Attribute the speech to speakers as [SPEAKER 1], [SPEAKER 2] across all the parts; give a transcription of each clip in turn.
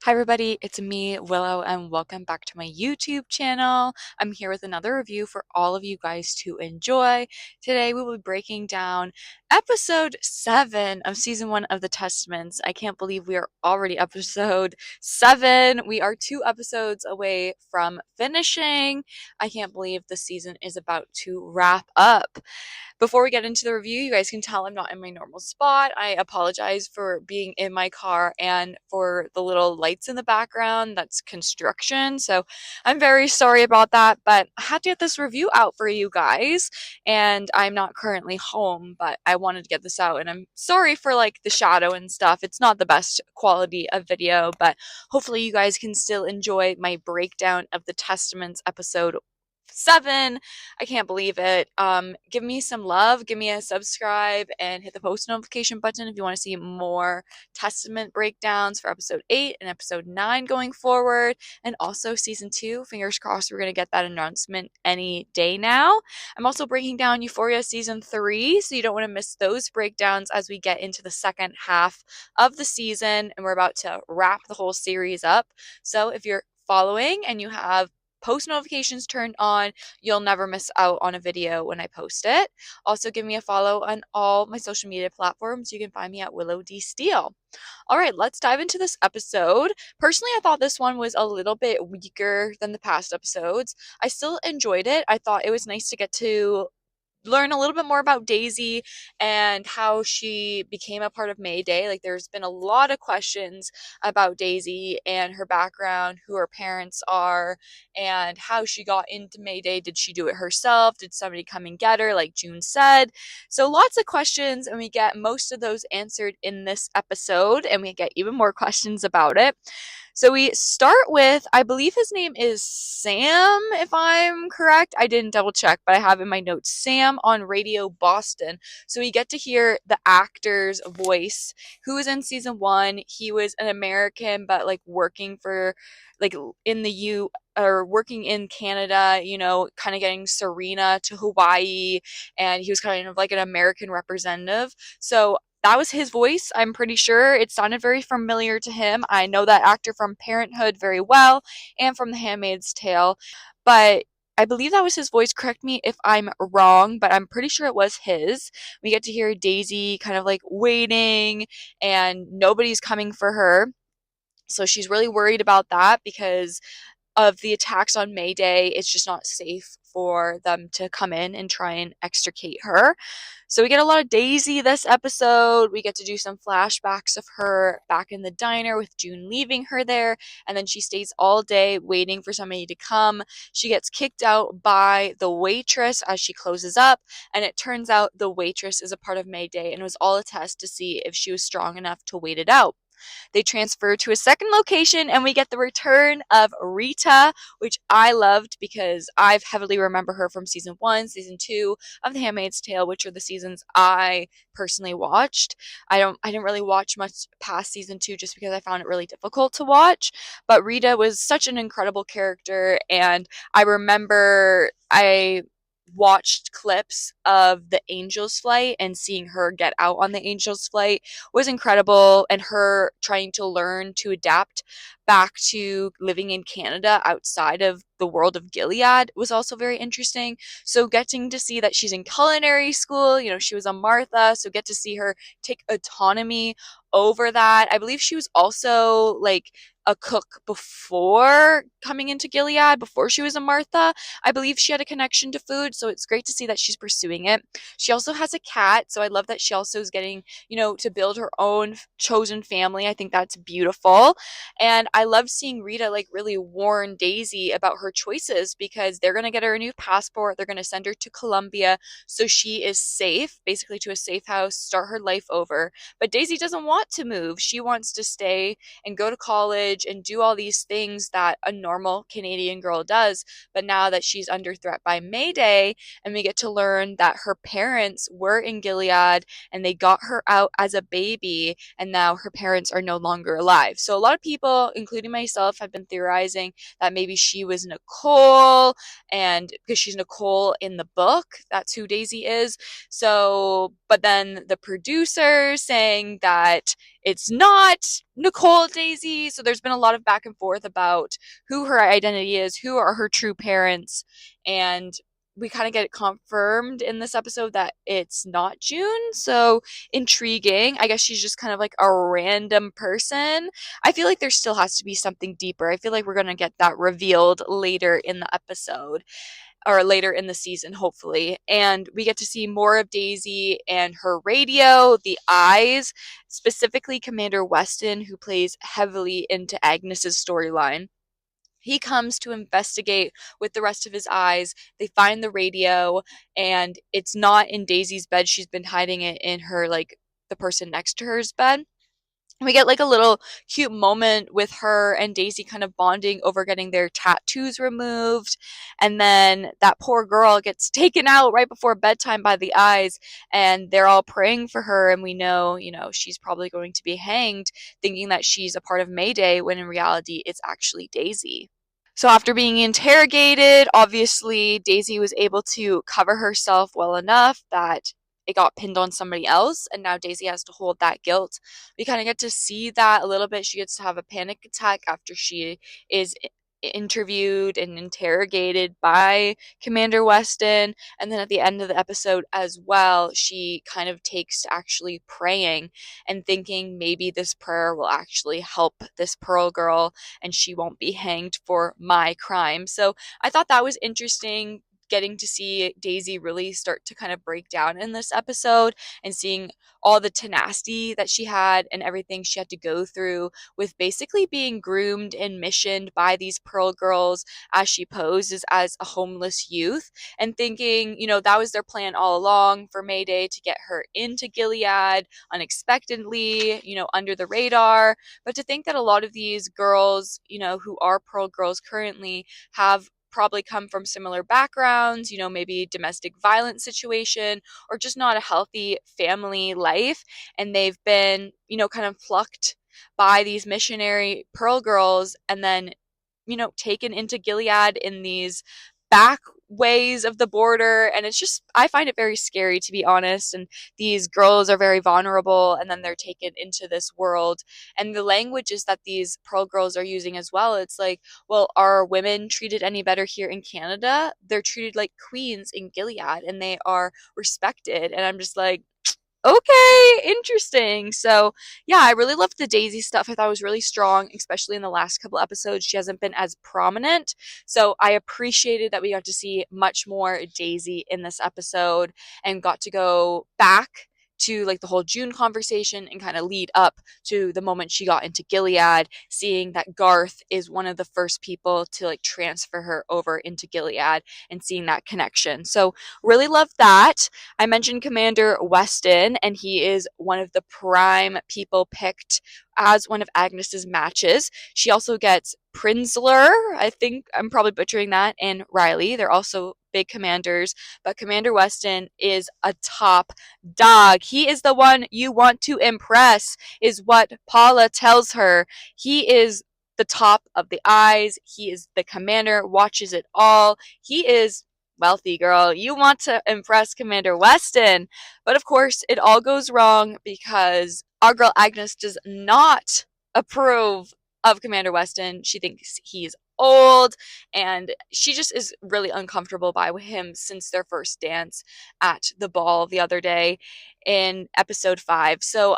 [SPEAKER 1] Hi everybody, it's me, Willow, and welcome back to my YouTube channel. I'm here with another review for all of you guys to enjoy. Today we will be breaking down episode 7 of season 1 of The Testaments. I can't believe we are already episode 7. We are 2 episodes away from finishing. I can't believe the season is about to wrap up. Before we get into the review, you guys can tell I'm not in my normal spot. I apologize for being in my car and for the little lights in the background. That's construction. So I'm very sorry about that, but I had to get this review out for you guys. And I'm not currently home, but I wanted to get this out. And I'm sorry for like the shadow and stuff. It's not the best quality of video, but hopefully you guys can still enjoy my breakdown of the Testaments episode 7. I can't believe it. Give me some love, give me a subscribe, and hit the post notification button if you want to see more Testament breakdowns for episode 8 and episode 9 going forward. And also season 2, fingers crossed we're going to get that announcement any day now. I'm also breaking down Euphoria season 3, so you don't want to miss those breakdowns as we get into the second half of the season, and we're about to wrap the whole series up. So if you're following and you have post notifications turned on, you'll never miss out on a video when I post it. Also, give me a follow on all my social media platforms. You can find me at Willow D Steele. All right, let's dive into this episode. Personally, I thought this one was a little bit weaker than the past episodes. I still enjoyed it. I thought it was nice to get to learn a little bit more about Daisy and how she became a part of Mayday. Like, there's been a lot of questions about Daisy and her background, who her parents are, and how she got into Mayday. Did she do it herself? Did somebody come and get her, like June said? So lots of questions, and we get most of those answered in this episode, and we get even more questions about it. So we start with, I believe his name is Sam, if I'm correct. I didn't double check, but I have in my notes Sam on Radio Boston. So we get to hear the actor's voice who was in season 1. He was an American, but like working for, like, in the or working in Canada, kind of getting Serena to Hawaii, and he was kind of like an American representative. So that was his voice. I'm pretty sure it sounded very familiar to him. I know that actor from Parenthood very well and from The Handmaid's Tale, but I believe that was his voice. Correct me if I'm wrong, but I'm pretty sure it was his. We get to hear Daisy kind of like waiting and nobody's coming for her. So she's really worried about that because of the attacks on Mayday. It's just not safe for them to come in and try and extricate her. So we get a lot of Daisy this episode. We get to do some flashbacks of her back in the diner with June leaving her there, and then she stays all day waiting for somebody to come. She gets kicked out by the waitress as she closes up, and it turns out the waitress is a part of Mayday, and it was all a test to see if she was strong enough to wait it out. They transfer to a second location, and we get the return of Rita, which I loved because I heavily remember her from season 1, season 2 of The Handmaid's Tale, which are the seasons I personally watched. I didn't really watch much past season 2 just because I found it really difficult to watch. But Rita was such an incredible character, and I remember I watched clips of the Angel's flight, and seeing her get out on the Angel's flight was incredible, and her trying to learn to adapt back to living in Canada outside of the world of Gilead was also very interesting. So getting to see that she's in culinary school, she was a Martha, so get to see her take autonomy over that. I believe she was also like a cook before coming into Gilead, before she was a Martha. I believe she had a connection to food, so it's great to see that she's pursuing it. She also has a cat, so I love that she also is getting, to build her own chosen family. I think that's beautiful. And I love seeing Rita like really warn Daisy about her choices, because they're going to get her a new passport. They're going to send her to Colombia so she is safe, basically to a safe house, start her life over. But Daisy doesn't want to move. She wants to stay and go to college and do all these things that a normal Canadian girl does. But now that she's under threat by Mayday, and we get to learn that her parents were in Gilead and they got her out as a baby, and now her parents are no longer alive. So a lot of people, including myself, have been theorizing that maybe she was Nicole, and because she's Nicole in the book, that's who Daisy is. So, but then the producer saying that it's not Nicole Daisy. So there's been a lot of back and forth about who her identity is, who are her true parents, and we kind of get it confirmed in this episode that it's not June. So intriguing. I guess she's just kind of like a random person. I feel like there still has to be something deeper. I feel like we're going to get that revealed later in the episode or later in the season, hopefully. And we get to see more of Daisy and her radio, the eyes, specifically Commander Weston, who plays heavily into Agnes's storyline. He comes to investigate with the rest of his eyes. They find the radio, and it's not in Daisy's bed. She's been hiding it in her, like, the person next to her's bed. We get like a little cute moment with her and Daisy kind of bonding over getting their tattoos removed. And then that poor girl gets taken out right before bedtime by the eyes, and they're all praying for her. And we know, she's probably going to be hanged, thinking that she's a part of Mayday when in reality it's actually Daisy. So after being interrogated, obviously Daisy was able to cover herself well enough that it got pinned on somebody else, and now Daisy has to hold that guilt. We kind of get to see that a little bit. She gets to have a panic attack after she is interviewed and interrogated by Commander Weston. And then at the end of the episode as well, she kind of takes to actually praying and thinking maybe this prayer will actually help this Pearl girl and she won't be hanged for my crime. So I thought that was interesting, getting to see Daisy really start to kind of break down in this episode and seeing all the tenacity that she had and everything she had to go through with basically being groomed and missioned by these Pearl girls as she poses as a homeless youth, and thinking, that was their plan all along for Mayday, to get her into Gilead unexpectedly, under the radar. But to think that a lot of these girls, who are Pearl girls currently, have probably come from similar backgrounds, maybe domestic violence situation or just not a healthy family life. And they've been, kind of plucked by these missionary Pearl girls and then, taken into Gilead in these back ways of the border. And it's just, I find it very scary, to be honest. And these girls are very vulnerable, and then they're taken into this world. And the languages that these Pearl girls are using as well, it's like, well, are women treated any better here in Canada? They're treated like queens in Gilead, and they are respected. And I'm just like, okay, interesting. So, yeah, I really loved the Daisy stuff. I thought it was really strong, especially in the last couple episodes. She hasn't been as prominent. So, I appreciated that we got to see much more Daisy in this episode and got to go back to like the whole June conversation and kind of lead up to the moment she got into Gilead, seeing that Garth is one of the first people to like transfer her over into Gilead and seeing that connection. So, really love that. I mentioned Commander Weston, and he is one of the prime people picked as one of Agnes's matches. She also gets Prinzler, I think I'm probably butchering that, and Riley. They're also big commanders, but Commander Weston is a top dog. He is the one you want to impress, is what Paula tells her. He is the top of the eyes. He is the commander, watches it all. He is wealthy, girl. You want to impress Commander Weston. But of course, it all goes wrong because our girl Agnes does not approve of Commander Weston. She thinks he's old, and she just is really uncomfortable by him since their first dance at the ball the other day in episode 5. So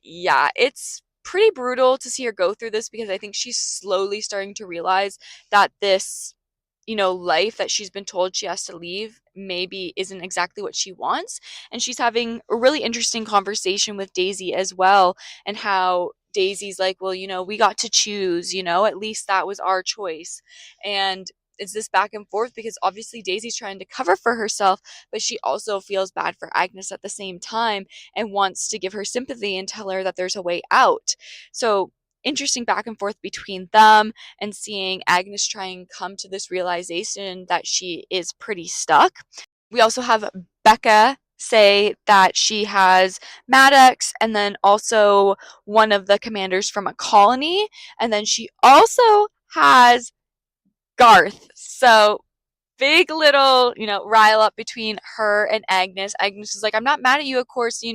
[SPEAKER 1] yeah, it's pretty brutal to see her go through this because I think she's slowly starting to realize that this life that she's been told she has to leave maybe isn't exactly what she wants. And she's having a really interesting conversation with Daisy as well, and how Daisy's like, well, we got to choose, at least that was our choice. And it's this back and forth because obviously Daisy's trying to cover for herself, but she also feels bad for Agnes at the same time and wants to give her sympathy and tell her that there's a way out. So interesting back and forth between them, and seeing Agnes try and come to this realization that she is pretty stuck. We also have Becca say that she has Maddox and then also one of the commanders from a colony, and then she also has Garth. So big little, rile up between her and Agnes. Agnes is like, I'm not mad at you, of course, you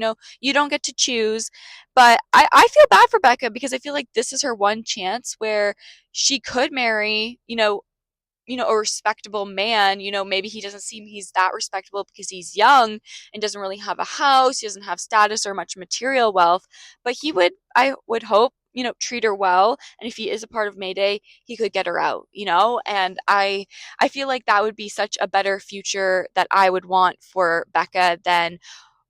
[SPEAKER 1] don't get to choose. But I feel bad for Becca because I feel like this is her one chance where she could marry, a respectable man. Maybe he doesn't seem he's that respectable because he's young and doesn't really have a house, he doesn't have status or much material wealth, but he would, I would hope, treat her well. And if he is a part of Mayday, he could get her out, and I feel like that would be such a better future that I would want for Becca than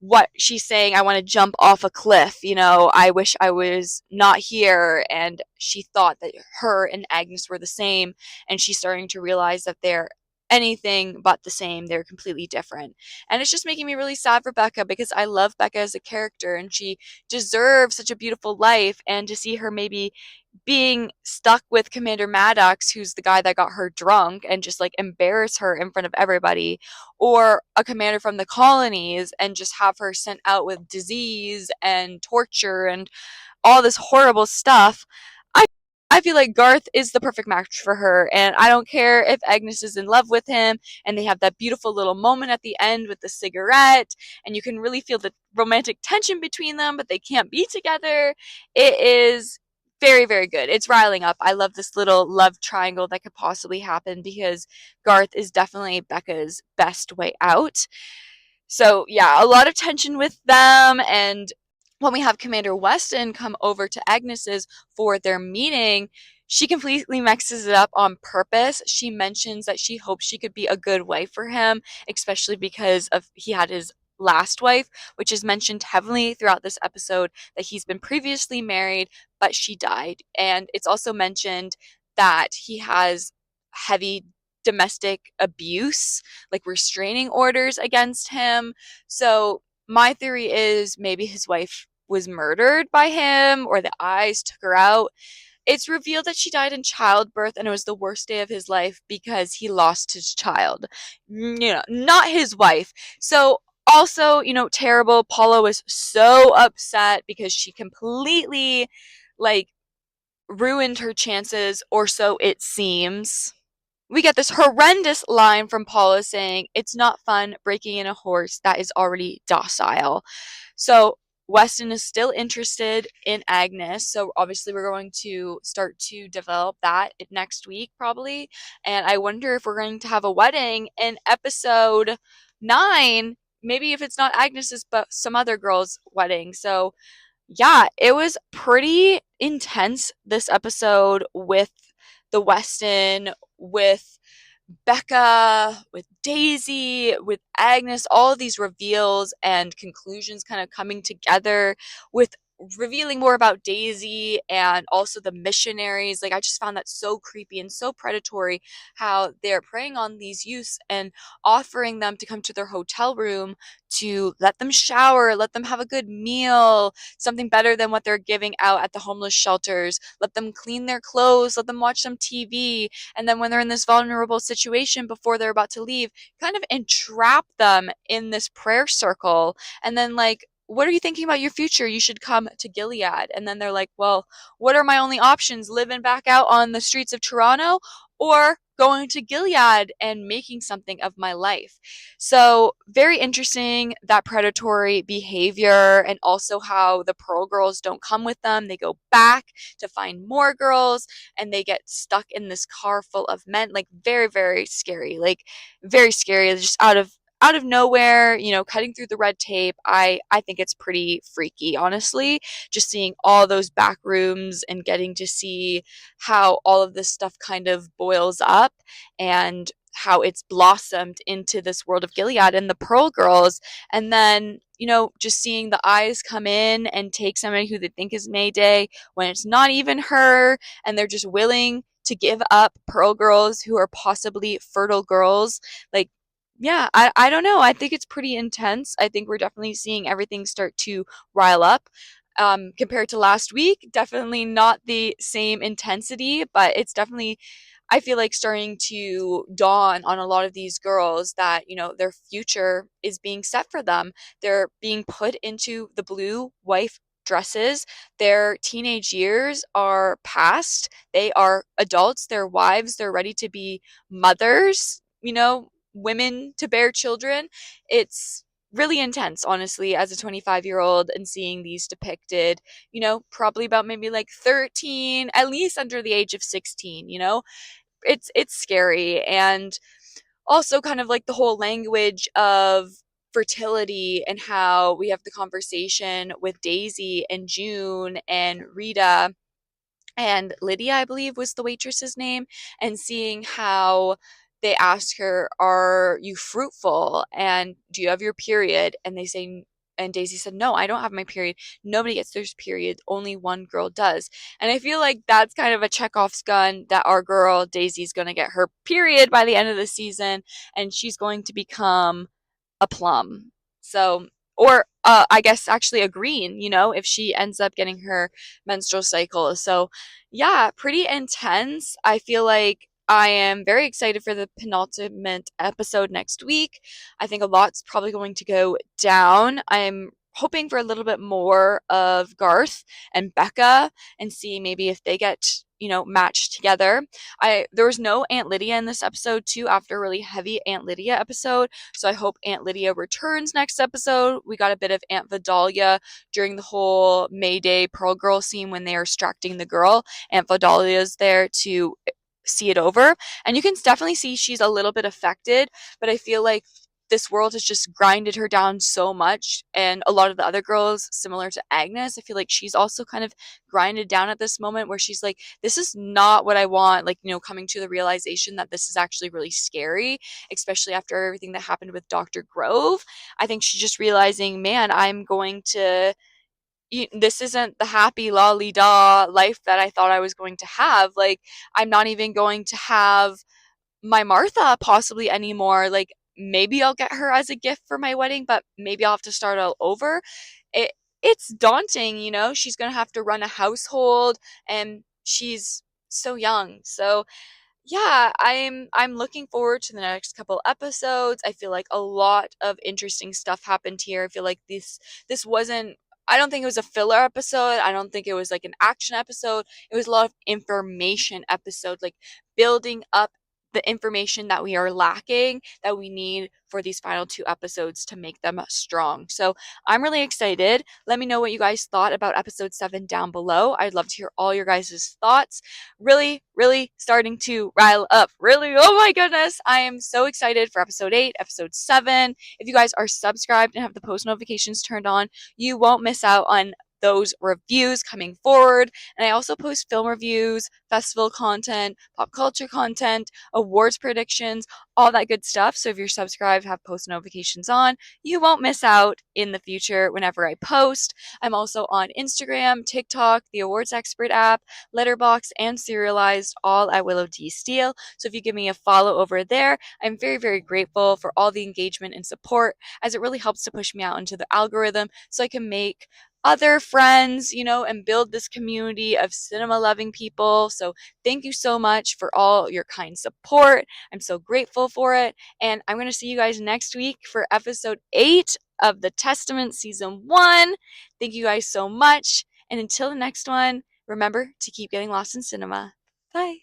[SPEAKER 1] what she's saying. I want to jump off a cliff, I wish I was not here. And she thought that her and Agnes were the same, and she's starting to realize that they're anything but the same. They're completely different. And it's just making me really sad for Becca because I love Becca as a character and she deserves such a beautiful life. And to see her maybe being stuck with Commander Maddox, who's the guy that got her drunk, and just like embarrass her in front of everybody, or a commander from the colonies and just have her sent out with disease and torture and all this horrible stuff. I I feel like Garth is the perfect match for her, and I don't care if Agnes is in love with him and they have that beautiful little moment at the end with the cigarette and you can really feel the romantic tension between them, but they can't be together. It is very, very good. It's riling up. I love this little love triangle that could possibly happen because Garth is definitely Becca's best way out. So yeah, a lot of tension with them. And when we have Commander Weston come over to Agnes's for their meeting, she completely mixes it up on purpose. She mentions that she hopes she could be a good wife for him, especially because of he had his last wife, which is mentioned heavily throughout this episode, that he's been previously married, but she died. And it's also mentioned that he has heavy domestic abuse, like restraining orders against him. So my theory is maybe his wife was murdered by him or the eyes took her out. It's revealed that she died in childbirth and it was the worst day of his life because he lost his child. Not his wife. So also, terrible. Paula was so upset because she completely like ruined her chances, or so it seems. We get this horrendous line from Paula saying, "It's not fun breaking in a horse that is already docile." So Weston is still interested in Agnes. So obviously we're going to start to develop that next week probably. And I wonder if we're going to have a wedding in episode 9. Maybe if it's not Agnes's, but some other girl's wedding. So yeah, it was pretty intense this episode with the Weston, with Becca, with Daisy, with Agnes, all of these reveals and conclusions kind of coming together, with revealing more about Daisy and also the missionaries. Like, I just found that so creepy and so predatory how they're preying on these youths and offering them to come to their hotel room to let them shower, let them have a good meal, something better than what they're giving out at the homeless shelters, let them clean their clothes, let them watch some TV, and then when they're in this vulnerable situation before they're about to leave, kind of entrap them in this prayer circle. And then, like, what are you thinking about your future? You should come to Gilead. And then they're like, well, what are my only options? Living back out on the streets of Toronto or going to Gilead and making something of my life? So, very interesting, that predatory behavior, and also how the Pearl girls don't come with them. They go back to find more girls and they get stuck in this car full of men. Like, very, very scary. Like, very scary. Just out of nowhere, cutting through the red tape. I think it's pretty freaky, honestly, just seeing all those back rooms and getting to see how all of this stuff kind of boils up and how it's blossomed into this world of Gilead and the Pearl Girls. And then, just seeing the eyes come in and take somebody who they think is Mayday when it's not even her, and they're just willing to give up Pearl Girls who are possibly fertile girls. Like, yeah, I don't know. I think it's pretty intense. I think we're definitely seeing everything start to rile up. Compared to last week, definitely not the same intensity, but it's definitely, I feel like, starting to dawn on a lot of these girls that, their future is being set for them. They're being put into the blue wife dresses. Their teenage years are past. They are adults, they're wives, they're ready to be mothers. women to bear children. It's really intense, honestly, as a 25-year-old, and seeing these depicted, probably about maybe like 13, at least under the age of 16, it's scary. And also kind of like the whole language of fertility, and how we have the conversation with Daisy and June and Rita and Lydia, I believe was the waitress's name, and seeing how they ask her, "Are you fruitful? And do you have your period?" And they say, and Daisy said, "No, I don't have my period. Nobody gets their period. Only one girl does." And I feel like that's kind of a Chekhov's gun, that our girl Daisy's going to get her period by the end of the season, and she's going to become a plum. So, or I guess actually a green, if she ends up getting her menstrual cycle. So, yeah, pretty intense. I feel like I am very excited for the penultimate episode next week. I think a lot's probably going to go down. I'm hoping for a little bit more of Garth and Becca, and see maybe if they get, matched together. There was no Aunt Lydia in this episode too, after a really heavy Aunt Lydia episode. So I hope Aunt Lydia returns next episode. We got a bit of Aunt Vidalia during the whole Mayday Pearl Girl scene when they are extracting the girl. Aunt Vidalia's there to see it over. And you can definitely see she's a little bit affected, but I feel like this world has just grinded her down so much. And a lot of the other girls, similar to Agnes, I feel like she's also kind of grinded down at this moment, where she's like, this is not what I want. Like, coming to the realization that this is actually really scary, especially after everything that happened with Dr. Grove. I think she's just realizing, man, this isn't the happy lolly da life that I thought I was going to have. Like, I'm not even going to have my Martha possibly anymore. Like, maybe I'll get her as a gift for my wedding, but maybe I'll have to start all over. It's daunting, She's gonna have to run a household, and she's so young. So yeah, I'm looking forward to the next couple episodes. I feel like a lot of interesting stuff happened here. I feel like this wasn't, I don't think it was a filler episode. I don't think it was like an action episode. It was a lot of information episode, like building up the information that we are lacking, that we need for these final two episodes to make them strong. So I'm really excited. Let me know what you guys thought about episode 7 down below. I'd love to hear all your guys' thoughts. Really, really starting to rile up. Really, oh my goodness. I am so excited for episode 8, episode 7. If you guys are subscribed and have the post notifications turned on, you won't miss out on those reviews coming forward. And I also post film reviews, festival content, pop culture content, awards predictions, all that good stuff. So if you're subscribed, have post notifications on, you won't miss out in the future whenever I post. I'm also on Instagram, TikTok, the Awards Expert app, Letterboxd, and Serialized, all at Willow D. Steele. So if you give me a follow over there, I'm very, very grateful for all the engagement and support, as it really helps to push me out into the algorithm so I can make other friends, and build this community of cinema loving people. So thank you so much for all your kind support. I'm so grateful for it. And I'm going to see you guys next week for episode 8 of The Testament season 1. Thank you guys so much. And until the next one, remember to keep getting lost in cinema. Bye.